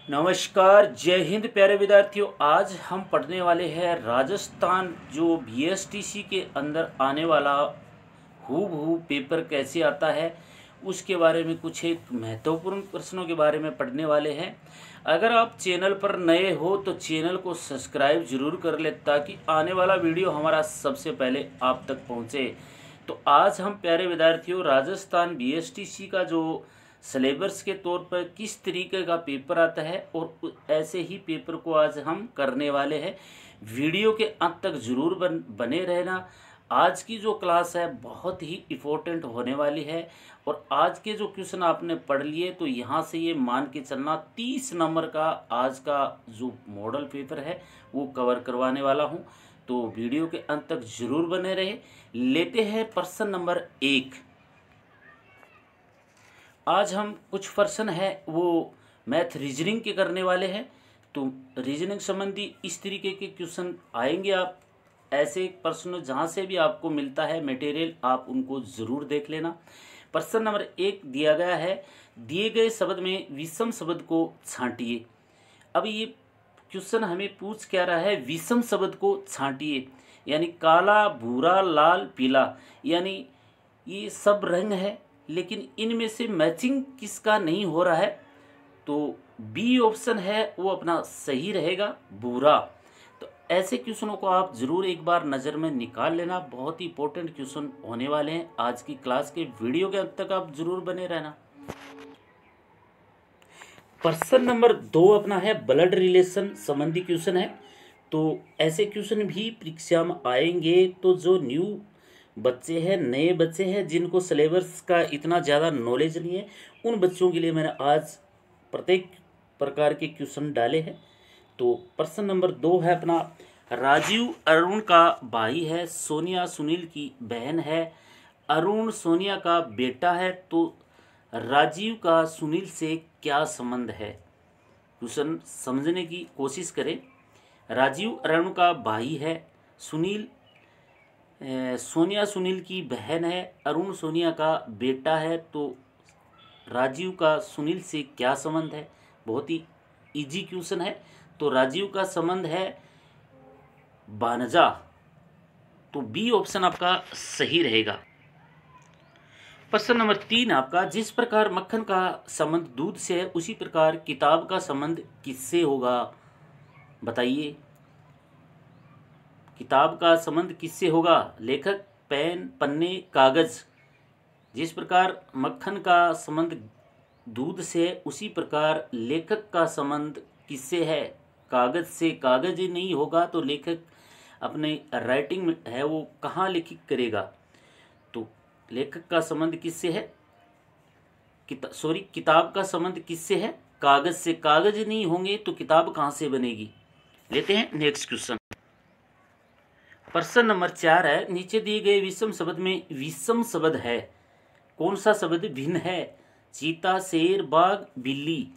नमस्कार, जय हिंद प्यारे विद्यार्थियों। आज हम पढ़ने वाले हैं राजस्थान जो बीएसटीसी के अंदर आने वाला हूबहू पेपर कैसे आता है उसके बारे में कुछ एक महत्वपूर्ण प्रश्नों के बारे में पढ़ने वाले हैं। अगर आप चैनल पर नए हो तो चैनल को सब्सक्राइब जरूर कर ले ताकि आने वाला वीडियो हमारा सबसे पहले आप तक पहुंचे। तो आज हम प्यारे विद्यार्थियों राजस्थान बीएसटीसी का जो सिलेबस के तौर पर किस तरीके का पेपर आता है और ऐसे ही पेपर को आज हम करने वाले हैं। वीडियो के अंत तक जरूर बने रहना। आज की जो क्लास है बहुत ही इम्पोर्टेंट होने वाली है और आज के जो क्वेश्चन आपने पढ़ लिए तो यहाँ से ये मान के चलना 30 नंबर का आज का जो मॉडल पेपर है वो कवर करवाने वाला हूँ। तो वीडियो के अंत तक जरूर बने रहे। लेते हैं प्रश्न नंबर 1। आज हम कुछ प्रश्न है वो मैथ रीजनिंग के करने वाले हैं। तो रीजनिंग संबंधी इस तरीके के क्वेश्चन आएंगे। आप ऐसे प्रश्न जहाँ से भी आपको मिलता है मटेरियल आप उनको ज़रूर देख लेना। प्रश्न नंबर 1 दिया गया है, दिए गए शब्द में विषम शब्द को छांटिए। अब ये क्वेश्चन हमें पूछ क्या रहा है, विषम शब्द को छांटिए यानी काला, भूरा, लाल, पीला, यानी ये सब रंग है लेकिन इनमें से मैचिंग किसका नहीं हो रहा है। तो बी ऑप्शन है वो अपना सही रहेगा, भूरा। तो ऐसे क्वेश्चनों को आप जरूर एक बार नज़र में निकाल लेना। बहुत ही इंपॉर्टेंट क्वेश्चन होने वाले हैं आज की क्लास के। वीडियो के अंत तक आप जरूर बने रहना। प्रश्न नंबर 2 अपना है ब्लड रिलेशन संबंधी क्वेश्चन है। तो ऐसे क्वेश्चन भी परीक्षा में आएंगे। तो जो न्यू बच्चे हैं, नए बच्चे हैं जिनको सिलेबस का इतना ज़्यादा नॉलेज नहीं है, उन बच्चों के लिए मैंने आज प्रत्येक प्रकार के क्वेश्चन डाले हैं। तो प्रश्न नंबर 2 है अपना, राजीव अरुण का भाई है, सोनिया सुनील की बहन है, अरुण सोनिया का बेटा है। तो राजीव का सुनील से क्या संबंध है? क्वेश्चन समझने की कोशिश करें। राजीव अरुण का भाई है, सोनिया सुनील की बहन है, अरुण सोनिया का बेटा है। तो राजीव का सुनील से क्या संबंध है? बहुत ही इजी क्वेश्चन है। तो राजीव का संबंध है भांजा। तो बी ऑप्शन आपका सही रहेगा। प्रश्न नंबर 3 आपका, जिस प्रकार मक्खन का संबंध दूध से है उसी प्रकार किताब का संबंध किससे होगा? बताइए, किताब का संबंध किससे होगा? लेखक, पेन, पन्ने, कागज। जिस प्रकार मक्खन का संबंध दूध से उसी प्रकार लेखक का संबंध किससे है? कागज से। कागज ही नहीं होगा तो लेखक अपने राइटिंग में है वो कहाँ लिखित करेगा? तो लेखक का संबंध किससे है? किताब का संबंध किससे है? कागज से। कागज नहीं होंगे तो किताब कहाँ से बनेगी? लेते हैं नेक्स्ट क्वेश्चन। प्रश्न नंबर 4 है, नीचे दिए गए विषम शब्द में विषम शब्द है, कौन सा शब्द भिन्न है? चीता, शेर, बाघ, बिल्ली।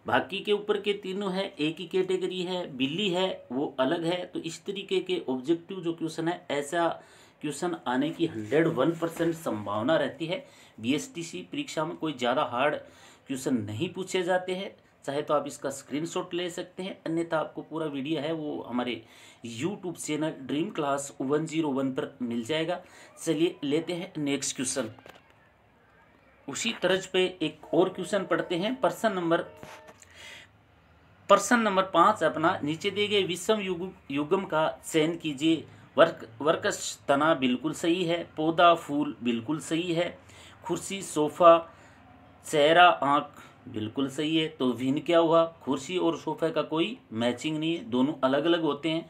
बाकी के ऊपर के तीनों है एक ही कैटेगरी है, बिल्ली है वो अलग है। तो इस तरीके के ऑब्जेक्टिव जो क्वेश्चन है, ऐसा क्वेश्चन आने की 101% संभावना रहती है। बीएसटीसी परीक्षा में कोई ज़्यादा हार्ड क्वेश्चन नहीं पूछे जाते हैं। चाहे तो आप इसका स्क्रीनशॉट ले सकते हैं, अन्यथा आपको पूरा वीडियो है वो हमारे यूट्यूब चैनल ड्रीम क्लास 101 पर मिल जाएगा। चलिए लेते हैं नेक्स्ट क्वेश्चन। उसी तर्ज पे एक और क्वेश्चन पढ़ते हैं। प्रश्न नंबर 5 अपना, नीचे दिए गए विषम युग्म का चयन कीजिए। वृक्ष, तना बिल्कुल सही है, पौधा, फूल बिल्कुल सही है, कुर्सी, सोफा, चेहरा, आँख बिल्कुल सही है। तो भिन्न क्या हुआ? कुर्सी और सोफा का कोई मैचिंग नहीं है, दोनों अलग अलग होते हैं।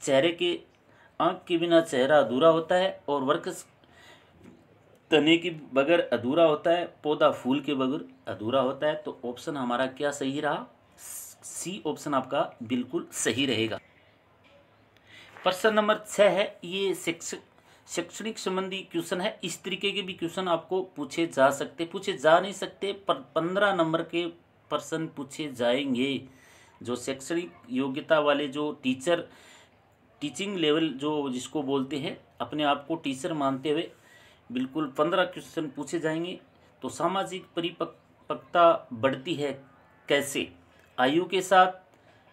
चेहरे के आँख के बिना चेहरा अधूरा होता है और वृक्ष तने के बगैर अधूरा होता है, पौधा फूल के बगैर अधूरा होता है। तो ऑप्शन हमारा क्या सही रहा? सी ऑप्शन आपका बिल्कुल सही रहेगा। प्रश्न नंबर 6 है, ये शैक्षणिक संबंधी क्वेश्चन है। इस तरीके के भी क्वेश्चन आपको पूछे जा नहीं सकते पर 15 नंबर के प्रश्न पूछे जाएंगे। जो शैक्षणिक योग्यता वाले जो टीचिंग लेवल जो जिसको बोलते हैं, अपने आप को टीचर मानते हुए बिल्कुल 15 क्वेश्चन पूछे जाएंगे। तो सामाजिक परिपक्वता बढ़ती है कैसे? आयु के साथ,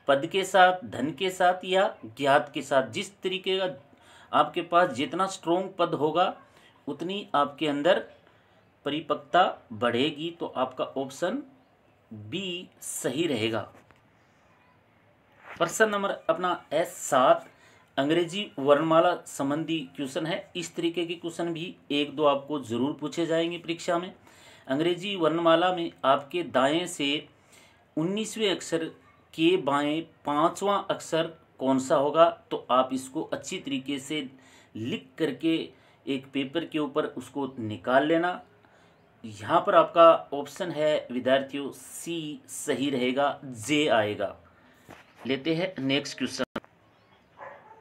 पद के साथ, धन के साथ या ज्ञात के साथ। जिस तरीके का आपके पास जितना स्ट्रोंग पद होगा उतनी आपके अंदर परिपक्वता बढ़ेगी। तो आपका ऑप्शन बी सही रहेगा। प्रश्न नंबर अपना S7 अंग्रेजी वर्णमाला संबंधी क्वेश्चन है। इस तरीके के क्वेश्चन भी एक दो आपको जरूर पूछे जाएंगे परीक्षा में। अंग्रेजी वर्णमाला में आपके दाएं से 19वें अक्षर के बाएं 5वां अक्षर कौन सा होगा? तो आप इसको अच्छी तरीके से लिख करके एक पेपर के ऊपर उसको निकाल लेना। यहाँ पर आपका ऑप्शन है विद्यार्थियों सी सही रहेगा, जे आएगा। लेते हैं नेक्स्ट क्वेश्चन।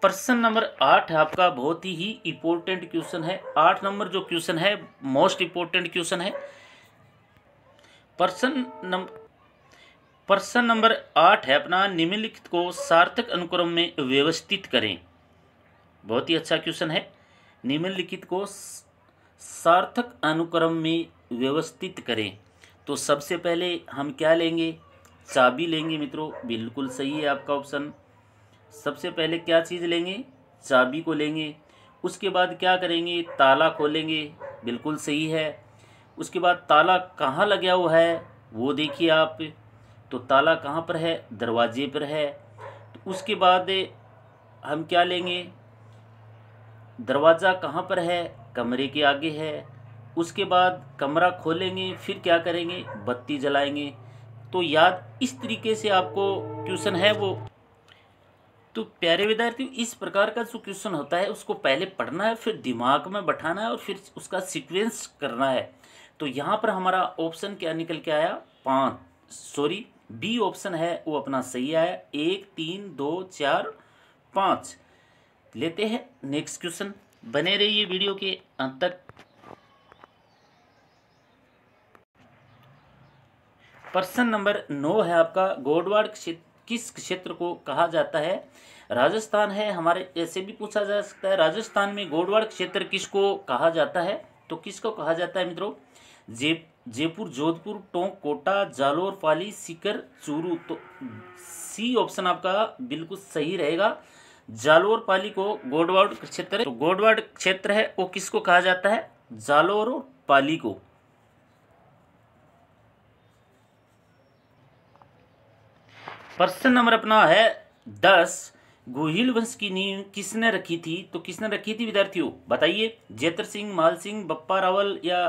प्रश्न नंबर 8 है आपका, बहुत ही इम्पोर्टेंट क्वेश्चन है। 8 नंबर जो क्वेश्चन है मोस्ट इम्पोर्टेंट क्वेश्चन है। प्रश्न नंबर 8 है अपना, निम्नलिखित को सार्थक अनुक्रम में व्यवस्थित करें। बहुत ही अच्छा क्वेश्चन है। निम्नलिखित को सार्थक अनुक्रम में व्यवस्थित करें। तो सबसे पहले हम क्या लेंगे? चाबी लेंगे मित्रों, बिल्कुल सही है आपका ऑप्शन। सबसे पहले क्या चीज़ लेंगे? चाबी को लेंगे। उसके बाद क्या करेंगे? ताला खोलेंगे, बिल्कुल सही है। उसके बाद ताला कहाँ लगा हुआ है वो देखिए आप। तो ताला कहाँ पर है? दरवाजे पर है। तो उसके बाद हम क्या लेंगे? दरवाज़ा कहाँ पर है? कमरे के आगे है। उसके बाद कमरा खोलेंगे, फिर क्या करेंगे? बत्ती जलाएंगे। तो याद इस तरीके से आपको क्वेश्चन है वो। तो प्यारे विद्यार्थी, इस प्रकार का जो क्वेश्चन होता है उसको पहले पढ़ना है, फिर दिमाग में बैठाना है और फिर उसका सीक्वेंस करना है। तो यहाँ पर हमारा ऑप्शन क्या निकल के आया? 5, बी ऑप्शन है वो अपना सही आया। 1 3 2 4 5। लेते हैं नेक्स्ट क्वेश्चन। बने रहिए वीडियो के अंत तक। प्रश्न नंबर 9 है आपका, गोडवाड़ किस क्षेत्र को कहा जाता है? राजस्थान है हमारे, ऐसे भी पूछा जा सकता है। राजस्थान में गोडवाड़ क्षेत्र किसको कहा जाता है? तो किसको कहा जाता है मित्रों? जयपुर, जोधपुर, टोंक, कोटा, जालोर, पाली, सीकर, चूरू। तो सी ऑप्शन आपका बिल्कुल सही रहेगा। जालोर पाली को गोडवाड़ क्षेत्र है। तो गोडवाड़ क्षेत्र है वो किसको कहा जाता है? जालोर और पाली को। प्रश्न नंबर अपना है 10, गोहिल वंश की नींव किसने रखी थी? तो किसने रखी थी विद्यार्थियों बताइए? जेतर सिंह, माल सिंह, बप्पा रावल या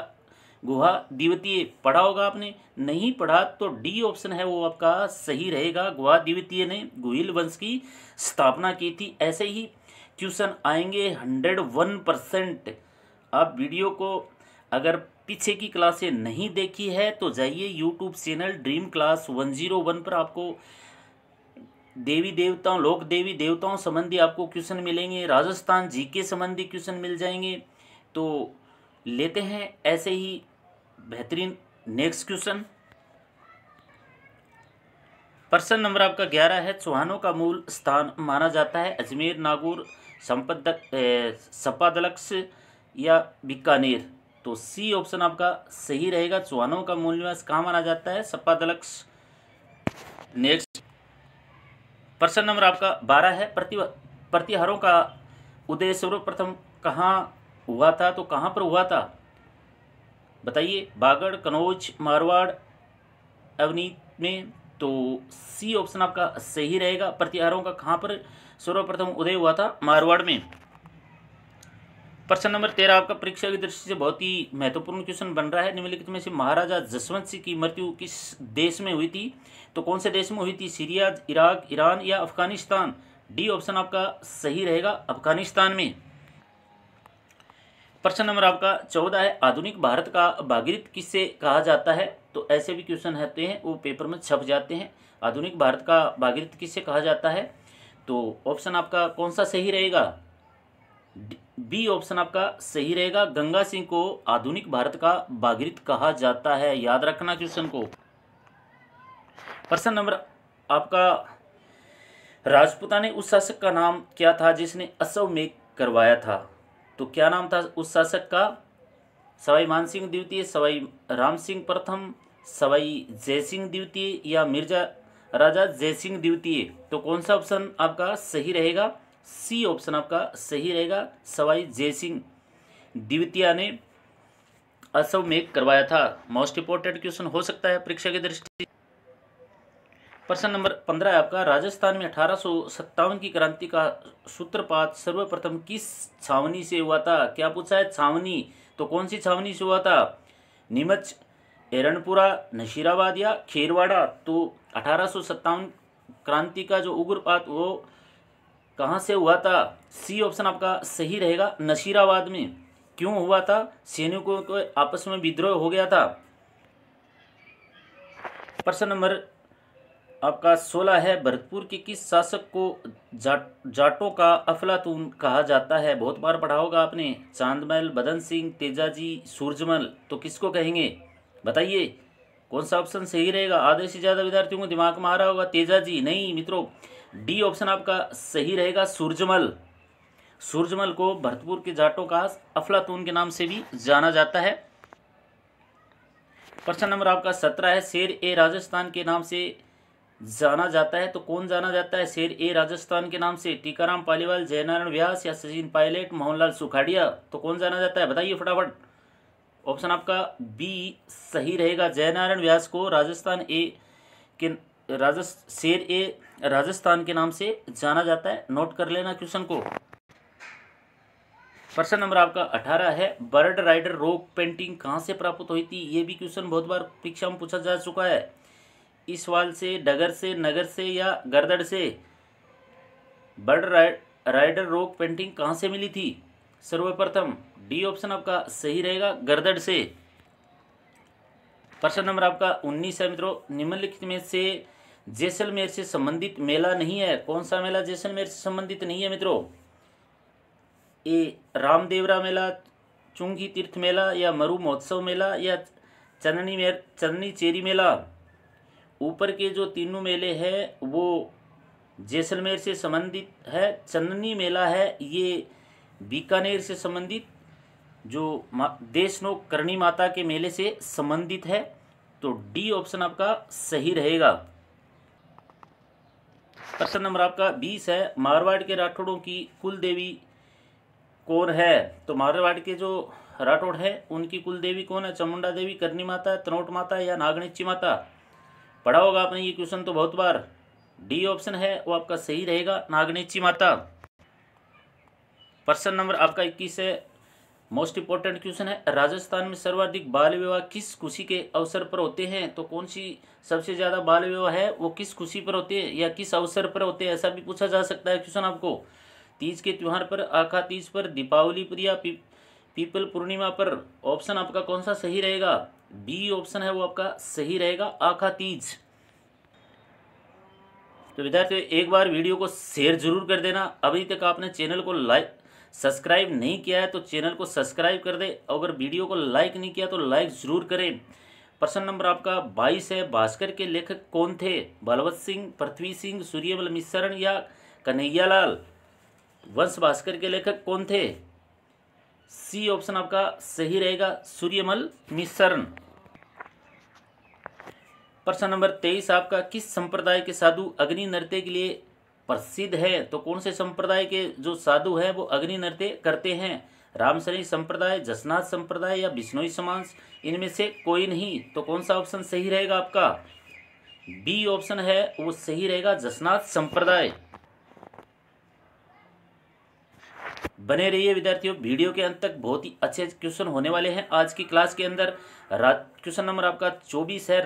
गुहा द्वितीय? पढ़ा होगा आपने, नहीं पढ़ा तो डी ऑप्शन है वो आपका सही रहेगा। गुहा द्वितीय ने गोहिल वंश की स्थापना की थी। ऐसे ही क्वेश्चन आएंगे 101%। आप वीडियो को अगर पीछे की क्लासें नहीं देखी है तो जाइए यूट्यूब चैनल ड्रीम क्लास 101 पर आपको देवी देवताओं, लोक देवी देवताओं संबंधी आपको क्वेश्चन मिलेंगे। राजस्थान जीके संबंधी क्वेश्चन मिल जाएंगे। तो लेते हैं ऐसे ही बेहतरीन नेक्स्ट क्वेश्चन। प्रश्न नंबर आपका 11 है, चौहानों का मूल स्थान माना जाता है अजमेर, नागौर, संपादलक्ष या बीकानेर? तो सी ऑप्शन आपका सही रहेगा। चौहानों का मूल निवास कहाँ माना जाता है? संपादलक्ष। नेक्स्ट प्रश्न नंबर आपका 12 है, प्रतिहारों का उदय सर्वप्रथम कहाँ हुआ था? तो कहाँ पर हुआ था बताइए? बागड़, कनौज, मारवाड़, अवनी में? तो सी ऑप्शन आपका सही रहेगा। प्रतिहारों का कहाँ पर सर्वप्रथम उदय हुआ था? मारवाड़ में। प्रश्न नंबर 13 आपका परीक्षा की दृष्टि से बहुत ही महत्वपूर्ण क्वेश्चन बन रहा है। निम्नलिखित में से महाराजा जसवंत सिंह की मृत्यु किस देश में हुई थी? तो कौन से देश में हुई थी? सीरिया, इराक, ईरान या अफगानिस्तान? डी ऑप्शन आपका सही रहेगा, अफगानिस्तान में। प्रश्न नंबर आपका 14 है, आधुनिक भारत का भागीरथ किससे कहा जाता है? तो ऐसे भी क्वेश्चन होते हैं वो पेपर में छप जाते हैं। आधुनिक भारत का भागीरथ किससे कहा जाता है? तो ऑप्शन आपका कौन सा सही रहेगा? बी ऑप्शन आपका सही रहेगा। गंगा सिंह को आधुनिक भारत का भागीरथ कहा जाता है, याद रखना क्वेश्चन को। प्रश्न नंबर आपका, राजपूता ने उस शासक का नाम क्या था जिसने अश्वमेध करवाया था? तो क्या नाम था उस शासक का? सवाई मानसिंह द्वितीय, सवाई राम सिंह प्रथम, सवाई जयसिंह द्वितीय या मिर्जा राजा जयसिंह द्वितीय। तो कौन सा ऑप्शन आपका सही रहेगा? सी ऑप्शन आपका सही रहेगा। सवाई जयसिंह द्वितीय ने अश्वमेध करवाया था। मोस्ट इंपोर्टेंट क्वेश्चन हो सकता है परीक्षा की दृष्टि। प्रश्न नंबर 15 है आपका, राजस्थान में 1857 की क्रांति का सूत्रपात सर्वप्रथम किस छावनी से हुआ था? क्या पूछा है? छावनी। तो कौन सी छावनी से हुआ था? नीमच, एरनपुरा, नशीराबाद या खेरवाड़ा? तो 1857 क्रांति का जो उग्रपात वो कहाँ से हुआ था? सी ऑप्शन आपका सही रहेगा, नशीराबाद में। क्यों हुआ था? सैनिकों को आपस में विद्रोह हो गया था। प्रश्न नंबर आपका 16 है, भरतपुर के किस शासक को जाटों का अफलातून कहा जाता है? बहुत बार पढ़ा होगा आपने। चांदमल, बदन सिंह, तेजाजी, सूरजमल। तो किसको कहेंगे बताइए? कौन सा ऑप्शन सही रहेगा? आधे से ज़्यादा विद्यार्थियों को दिमाग में आ रहा होगा तेजाजी। नहीं मित्रों, डी ऑप्शन आपका सही रहेगा, सूरजमल। सूरजमल को भरतपुर के जाटों का अफलातून के नाम से भी जाना जाता है। प्रश्न नंबर आपका 17 है, शेर ए राजस्थान के नाम से जाना जाता है। तो कौन जाना जाता है शेर ए राजस्थान के नाम से? टीकाराम पालीवाल, जयनारायण व्यास या सचिन पायलट, मोहनलाल सुखाड़िया? तो कौन जाना जाता है बताइए फटाफट। ऑप्शन आपका बी सही रहेगा, जयनारायण व्यास को राजस्थान ए के शेर ए राजस्थान के नाम से जाना जाता है। नोट कर लेना क्वेश्चन को। प्रश्न नंबर आपका 18 है, बर्ड राइडर रॉक पेंटिंग कहाँ से प्राप्त हुई थी? ये भी क्वेश्चन बहुत बार परीक्षा में पूछा जा चुका है। इसवाल से, डगर से, नगर से या गरदड़ से? बर्ड राइडर रॉक पेंटिंग कहाँ से मिली थी सर्वप्रथम? डी ऑप्शन आपका सही रहेगा, गरदड़ से। प्रश्न नंबर आपका 19 है मित्रों, निम्नलिखित में से जैसलमेर से संबंधित मेला नहीं है। कौन सा मेला जैसलमेर से संबंधित नहीं है मित्रों? ए रामदेवरा मेला, चुंगी तीर्थ मेला या मरु महोत्सव मेला या चन्नी चेरी मेला? ऊपर के जो तीनों मेले हैं वो जैसलमेर से संबंधित है। चन्नी मेला है ये बीकानेर से संबंधित, जो देशनोक करणी माता के मेले से संबंधित है। तो डी ऑप्शन आपका सही रहेगा। प्रश्न नंबर आपका 20 है, मारवाड़ के राठौड़ों की कुल देवी कौन है? तो मारवाड़ के जो राठौड़ है उनकी कुल देवी कौन है? चामुंडा देवी, करणी माता, तनोट माता या नागणेची माता? पढ़ा होगा आपने ये क्वेश्चन तो बहुत बार। डी ऑप्शन है वो आपका सही रहेगा, नागणेची माता। प्रश्न नंबर आपका 21 है, मोस्ट इंपोर्टेंट क्वेश्चन है, राजस्थान में सर्वाधिक बाल विवाह किस खुशी के अवसर पर होते हैं? तो कौन सी सबसे ज्यादा बाल विवाह है वो किस खुशी पर होते हैं या किस अवसर पर होते हैं? ऐसा भी पूछा जा सकता है क्वेश्चन आपको। तीज के त्योहार पर, आखा तीज पर, दीपावली पर या पीपल पूर्णिमा पर? ऑप्शन आपका कौन सा सही रहेगा? बी ऑप्शन है वो आपका सही रहेगा, आखा तीज। तो विद्यार्थियों एक बार वीडियो को शेयर जरूर कर देना। अभी तक आपने चैनल को सब्सक्राइब नहीं किया है तो चैनल को सब्सक्राइब कर दे। अगर वीडियो को लाइक नहीं किया तो लाइक जरूर करें। प्रश्न नंबर आपका 22 है, भास्कर के लेखक कौन थे? बलवंत सिंह, पृथ्वी सिंह, सूर्यमल मिश्रण या कन्हैयालाल? वंश भास्कर के लेखक कौन थे? सी ऑप्शन आपका सही रहेगा, सूर्यमल मिश्रण। प्रश्न नंबर 23 आपका, किस संप्रदाय के साधु अग्नि नृत्य के लिए प्रसिद्ध है? तो कौन से संप्रदाय के जो साधु हैं वो अग्नि नृत्य करते हैं? रामसरी संप्रदाय, जसनाथ संप्रदाय या बिश्नोई समाज? इनमें से कोई नहीं। तो कौन सा ऑप्शन सही रहेगा आपका? बी ऑप्शन है वो सही रहेगा, जसनाथ संप्रदाय। बने रहिए विद्यार्थियों, वीडियो के अंत तक बहुत ही अच्छे क्वेश्चन होने वाले हैं आज की क्लास के अंदर। क्वेश्चन नंबर आपका 24 है,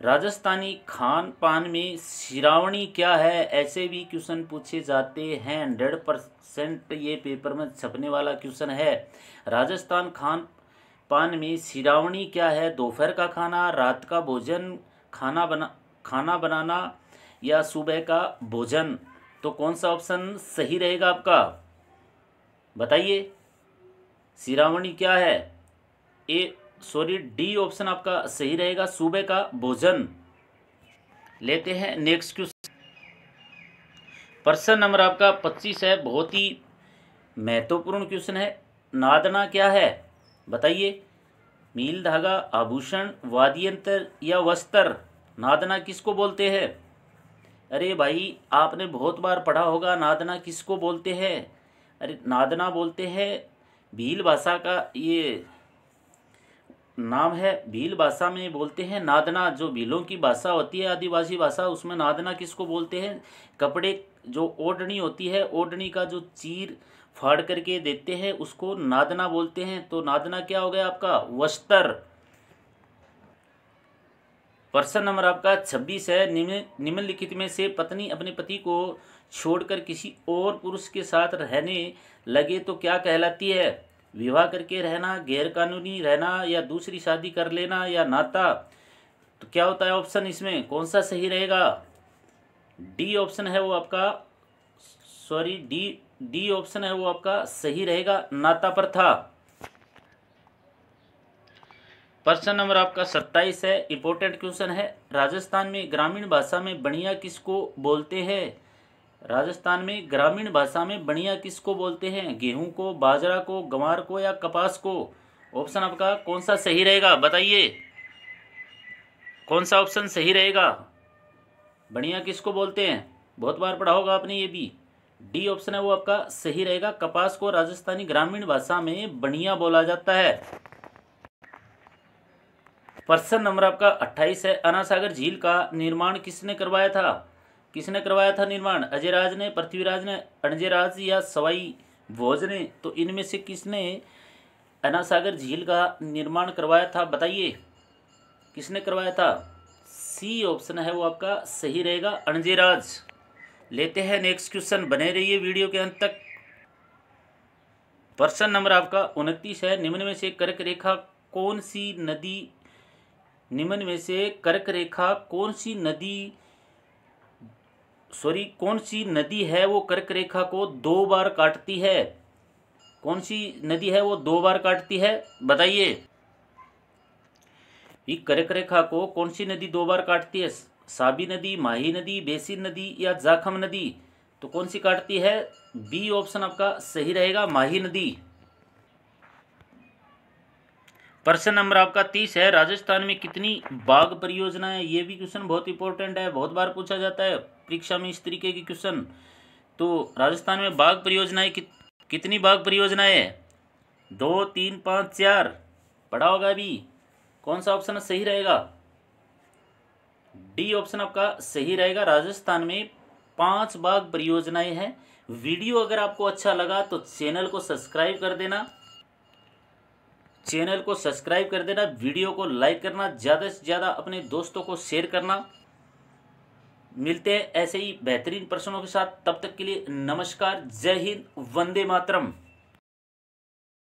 राजस्थानी खान पान में सिरावणी क्या है? ऐसे भी क्वेश्चन पूछे जाते हैं। 100% ये पेपर में छपने वाला क्वेश्चन है। राजस्थान खान पान में सिरावणी क्या है? दोपहर का खाना, रात का भोजन, खाना बनाना या सुबह का भोजन? तो कौन सा ऑप्शन सही रहेगा आपका बताइए? सिरावणी क्या है? डी ऑप्शन आपका सही रहेगा, सुबह का भोजन। लेते हैं नेक्स्ट क्वेश्चन। प्रश्न नंबर आपका 25 है, बहुत ही महत्वपूर्ण क्वेश्चन है। नादना क्या है बताइए? मील, धागा, आभूषण, वाद्य यंत्र या वस्त्र? नादना किसको बोलते हैं? अरे भाई आपने बहुत बार पढ़ा होगा, नादना किसको बोलते हैं? अरे नादना बोलते हैं, भील भाषा का ये नाम है। भील भाषा में बोलते हैं नादना, जो भीलों की भाषा होती है आदिवासी भाषा, उसमें नादना किसको बोलते हैं? कपड़े जो ओढ़नी होती है, ओढ़नी का जो चीर फाड़ करके देते हैं उसको नादना बोलते हैं। तो नादना क्या हो गया आपका? वस्त्र। प्रश्न नंबर आपका 26 है, निम्नलिखित में से पत्नी अपने पति को छोड़कर किसी और पुरुष के साथ रहने लगे तो क्या कहलाती है? विवाह करके रहना, गैर कानूनी रहना, या दूसरी शादी कर लेना, या नाता। तो क्या होता है ऑप्शन इसमें, कौन सा सही रहेगा? डी ऑप्शन है वो आपका, सॉरी डी ऑप्शन है वो आपका सही रहेगा, नाता पर था। प्रश्न नंबर आपका 27 है, इंपॉर्टेंट क्वेश्चन है। राजस्थान में ग्रामीण भाषा में बढ़िया किसको बोलते हैं? राजस्थान में ग्रामीण भाषा में बढ़िया किसको बोलते हैं? गेहूं को, बाजरा को, गंवार को, या कपास को? ऑप्शन आपका कौन सा सही रहेगा बताइए, कौन सा ऑप्शन सही रहेगा? बढ़िया किसको बोलते हैं? बहुत बार पढ़ा होगा आपने ये भी। डी ऑप्शन है वो आपका सही रहेगा, कपास को राजस्थानी ग्रामीण भाषा में बढ़िया बोला जाता है। प्रश्न नंबर आपका 28 है, अन्ना सागर झील का निर्माण किसने करवाया था? किसने करवाया था निर्माण? अजयराज ने, पृथ्वीराज ने, अणजेराज, या सवाई भोज ने? तो इनमें से किसने अन्ना सागर झील का निर्माण करवाया था बताइए, किसने करवाया था? सी ऑप्शन है वो आपका सही रहेगा, अणजेराज। लेते हैं नेक्स्ट क्वेश्चन, बने रहिए वीडियो के अंत तक। प्रश्न नंबर आपका 29 है, निम्न में से कर्क रेखा कौन सी नदी, निम्न में से कर्क रेखा कौन सी नदी, कौन सी नदी है वो कर्क रेखा को 2 बार काटती है? कौन सी नदी है वो 2 बार काटती है बताइए। ये कर्क रेखा को कौन सी नदी 2 बार काटती है? साबी नदी, माही नदी, बेसिन नदी, या जाखम नदी? तो कौन सी काटती है? बी ऑप्शन आपका सही रहेगा, माही नदी। प्रश्न नंबर आपका 30 है, राजस्थान में कितनी बाघ परियोजनाएं? ये भी क्वेश्चन बहुत इंपॉर्टेंट है, बहुत बार पूछा जाता है परीक्षा में इस तरीके की क्वेश्चन। तो राजस्थान में बाघ परियोजनाएं कितनी बाघ परियोजनाएं है? 2, 3, 5, 4? पढ़ा होगा अभी। कौन सा ऑप्शन सही रहेगा? डी ऑप्शन आपका सही रहेगा, राजस्थान में 5 बाघ परियोजनाएं हैं। वीडियो अगर आपको अच्छा लगा तो चैनल को सब्सक्राइब कर देना, चैनल को सब्सक्राइब कर देना, वीडियो को लाइक करना, ज़्यादा से ज़्यादा अपने दोस्तों को शेयर करना। मिलते हैं ऐसे ही बेहतरीन प्रश्नों के साथ, तब तक के लिए नमस्कार, जय हिंद, वंदे मातरम।